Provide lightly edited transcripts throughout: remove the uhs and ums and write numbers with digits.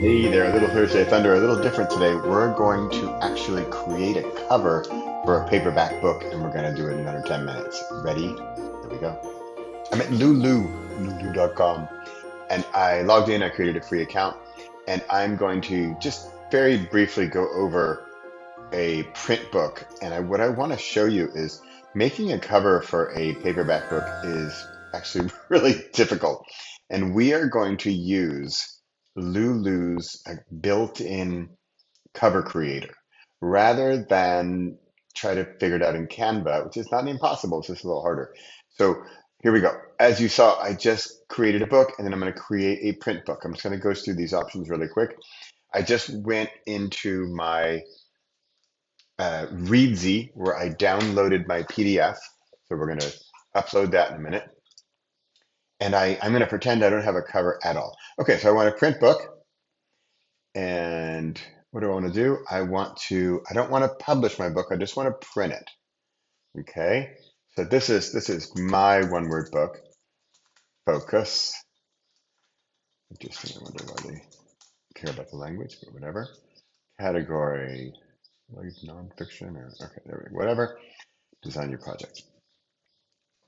Hey there, a little Thursday Thunder, a little different today. We're going to actually create a cover for a paperback book, and we're going to do it in under 10 minutes. Ready? Here we go. I'm at lulu.com, and I logged in, I created a free account, and I'm going to just very briefly go over a print book. And what I want to show you is making a cover for a paperback book is actually really difficult. And we are going to use Lulu's built-in cover creator rather than try to figure it out in Canva, which is not impossible, it's just a little harder. So here we go. As you saw, I just created a book and then I'm going to create a print book. I'm just going to go through these options really quick. I just went into my Readsy where I downloaded my PDF. So we're going to upload that in a minute. And I'm going to pretend I don't have a cover at all. Okay, so I want a print book. And what do I want to do? I don't want to publish my book. I just want to print it. Okay. So this is my one word book. Focus. Interesting. I wonder why they care about the language, but whatever. Category, like nonfiction or okay, there we go. Whatever. Design your project.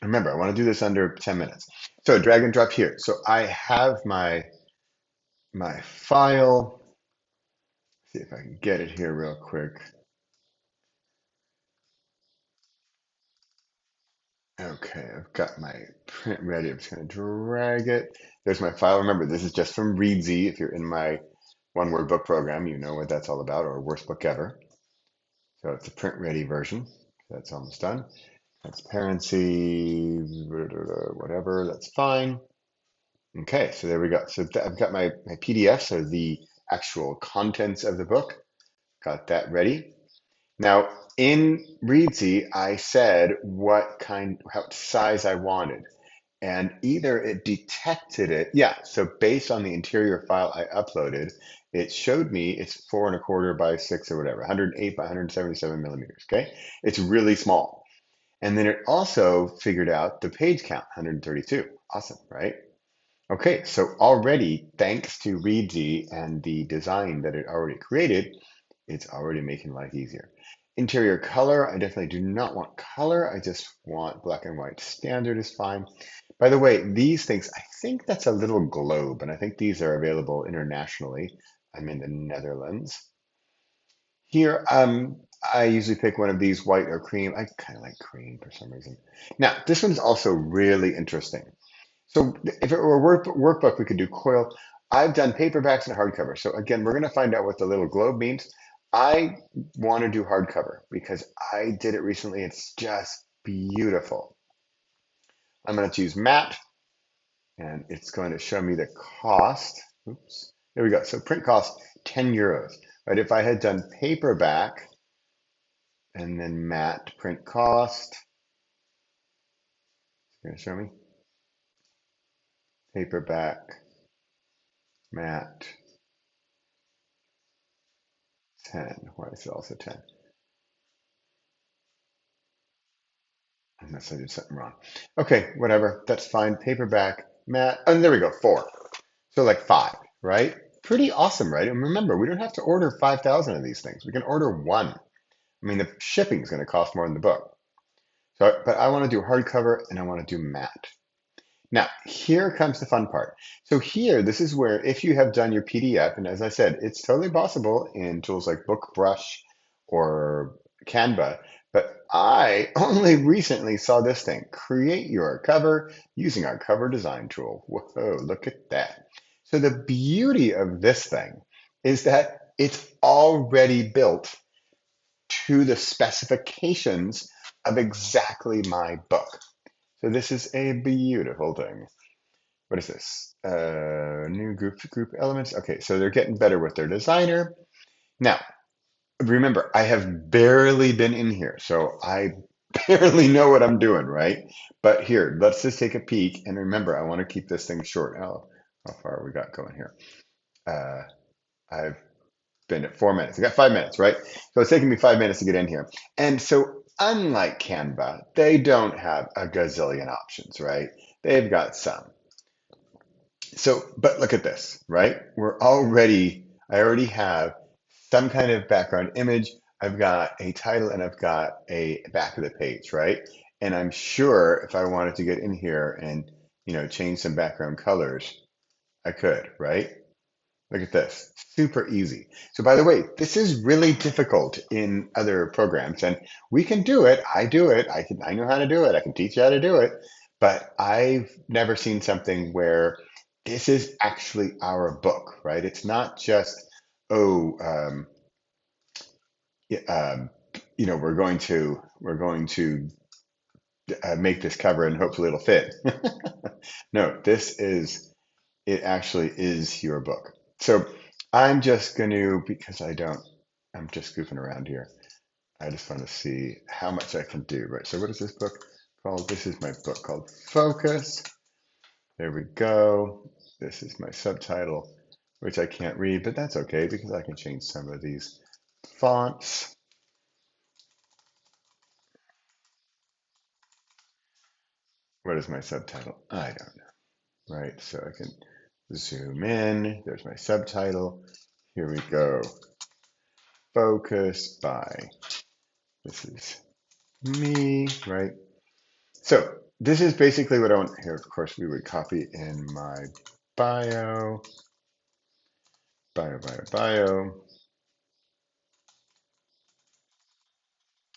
Remember, I want to do this under 10 minutes. So drag and drop here. So I have my file. See if I can get it here real quick. Okay, I've got my print ready. I'm just going to drag it. There's my file. Remember, this is just from Readsy. If you're in my one word book program, you know what that's all about, or worst book ever. So it's a print ready version. That's almost done. Transparency, whatever, that's fine. Okay, so there we go. So I've got my PDF, so the actual contents of the book. Got that ready. Now, in Readsy, I said what size I wanted, and either it detected it. Yeah, so based on the interior file I uploaded, it showed me it's 4¼ by 6 or whatever, 108 by 177 millimeters. Okay, it's really small. And then it also figured out the page count, 132. Awesome, right? Okay, so already, thanks to Readsy and the design that it already created, it's already making life easier. Interior color, I definitely do not want color. I just want black and white. Standard is fine. By the way, these things, I think that's a little globe, and I think these are available internationally. I'm in the Netherlands. Here, I usually pick one of these, white or cream. I kind of like cream for some reason. Now, this one's also really interesting. So if it were a workbook, we could do coil. I've done paperbacks and hardcover. So again, we're going to find out what the little globe means. I want to do hardcover because I did it recently. It's just beautiful. I'm going to choose matte and it's going to show me the cost. Oops, there we go. So print cost 10 euros. Right? If I had done paperback and then matte print cost, it's going to show me paperback, matte, 10. Why is it also 10? Unless I did something wrong. Okay, whatever. That's fine. Paperback, matte. And there we go, 4. So like 5, right? Pretty awesome, right? And remember, we don't have to order 5,000 of these things. We can order one. I mean, the shipping is going to cost more than the book. So, but I want to do hardcover and I want to do matte. Now, here comes the fun part. So here, this is where if you have done your PDF, and as I said, it's totally possible in tools like BookBrush or Canva, but I only recently saw this thing, create your cover using our cover design tool. Whoa, look at that. So the beauty of this thing is that it's already built to the specifications of exactly my book. So this is a beautiful thing. What is this? New group elements. Okay, so they're getting better with their designer. Now, remember, I have barely been in here, so I barely know what I'm doing, right? But here, let's just take a peek. And remember, I want to keep this thing short. Oh, how far we got going here? Uh, I've been at 4 minutes. I got 5 minutes, right? So it's taking me 5 minutes to get in here. And so unlike Canva, they don't have a gazillion options, right? They've got some. So, but look at this, right? I already have some kind of background image. I've got a title and I've got a back of the page, right? And I'm sure if I wanted to get in here and, change some background colors, I could, right? Look at this, super easy. So by the way, this is really difficult in other programs and we can do it. I do it. I know how to do it. I can teach you how to do it, but I've never seen something where this is actually our book, right? It's not just, oh, yeah, we're going to make this cover and hopefully it'll fit. No, it actually is your book. So I'm just going to, because I'm just goofing around here. I just want to see how much I can do, right? So what is this book called? This is my book called Focus. There we go. This is my subtitle, which I can't read, but that's okay because I can change some of these fonts. What is my subtitle? I don't know, right? So I can zoom in. There's my subtitle. Here we go. Focus by, this is me, right? So this is basically what I want here. Of course, we would copy in my bio, bio,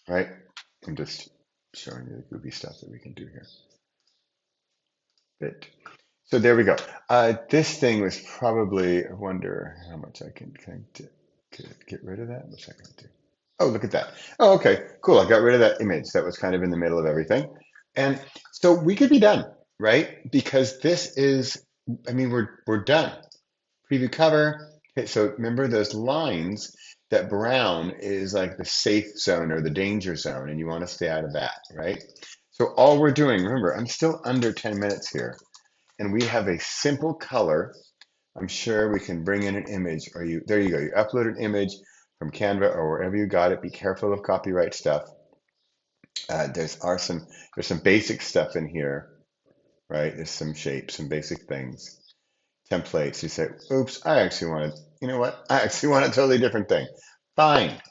right? I'm just showing you the goofy stuff that we can do here. Bit. So there we go. This thing was probably, I wonder how much I can get rid of that. What's that going to do? Oh, look at that. Oh, okay, cool. I got rid of that image that was kind of in the middle of everything. And so we could be done, right? Because this is, I mean, we're done. Preview cover. Okay, so remember those lines, that brown is like the safe zone or the danger zone, and you want to stay out of that, right? So all we're doing, remember, I'm still under 10 minutes here, and we have a simple color. I'm sure we can bring in an image, or there you go. You upload an image from Canva or wherever you got it. Be careful of copyright stuff. There's some basic stuff in here, right? There's some shapes, some basic things, templates. You say, oops, you know what? I actually want a totally different thing. Fine.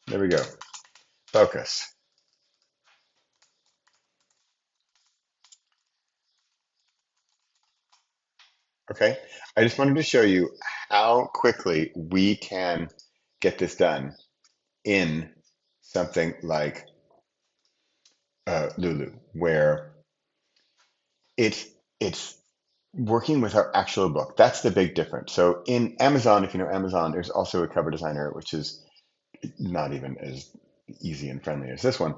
There we go. Focus. Okay. I just wanted to show you how quickly we can get this done in something like Lulu, where it's it's working with our actual book. That's the big difference. So in Amazon, if you know Amazon, there's also a cover designer, which is not even as easy and friendly as this one.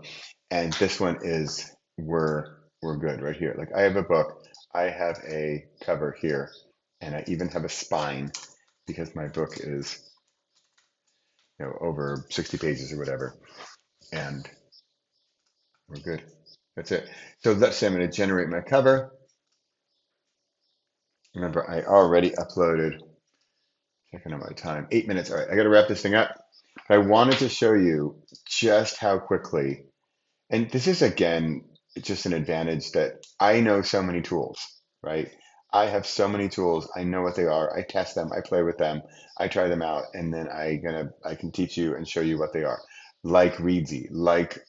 And this one is we're good right here. Like I have a book, I have a cover here, and I even have a spine because my book is over 60 pages or whatever. And we're good. That's it. So let's say I'm going to generate my cover. Remember, I already uploaded, checking on my time, 8 minutes. All right, I got to wrap this thing up. But I wanted to show you just how quickly, and this is again, just an advantage that I know so many tools, right? I have so many tools. I know what they are. I test them. I play with them. I try them out, and then I can teach you and show you what they are. Like Reedsy, like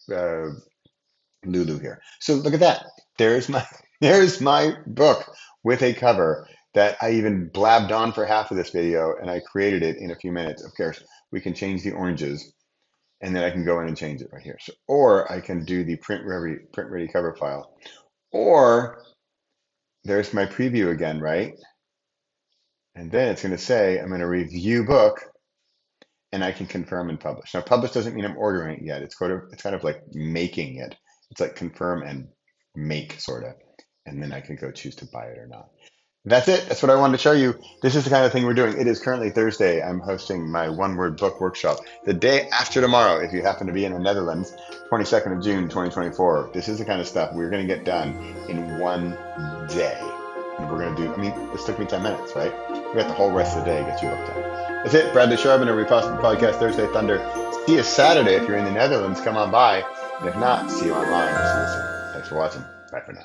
Lulu here. So look at that. There's my there's my book with a cover that I even blabbed on for half of this video, and I created it in a few minutes. Of course, we can change the oranges, and then I can go in and change it right here. So, or I can do the print ready cover file, or there's my preview again, right? And then it's going to say I'm going to review book, and I can confirm and publish. Now, publish doesn't mean I'm ordering it yet. It's kind of like making it. It's like confirm and make sort of, and then I can go choose to buy it or not. That's it. That's what I wanted to show you. This is the kind of thing we're doing. It is currently Thursday. I'm hosting my one-word book workshop the day after tomorrow. If you happen to be in the Netherlands, 22nd of June, 2024. This is the kind of stuff we're going to get done in one day. And we're going to do, I mean, this took me 10 minutes, right? We got the whole rest of the day to get your book done. That's it. Bradley Sharp, and a repost podcast Thursday Thunder. See you Saturday if you're in the Netherlands. Come on by. And if not, see you online. Thanks for watching. Bye for now.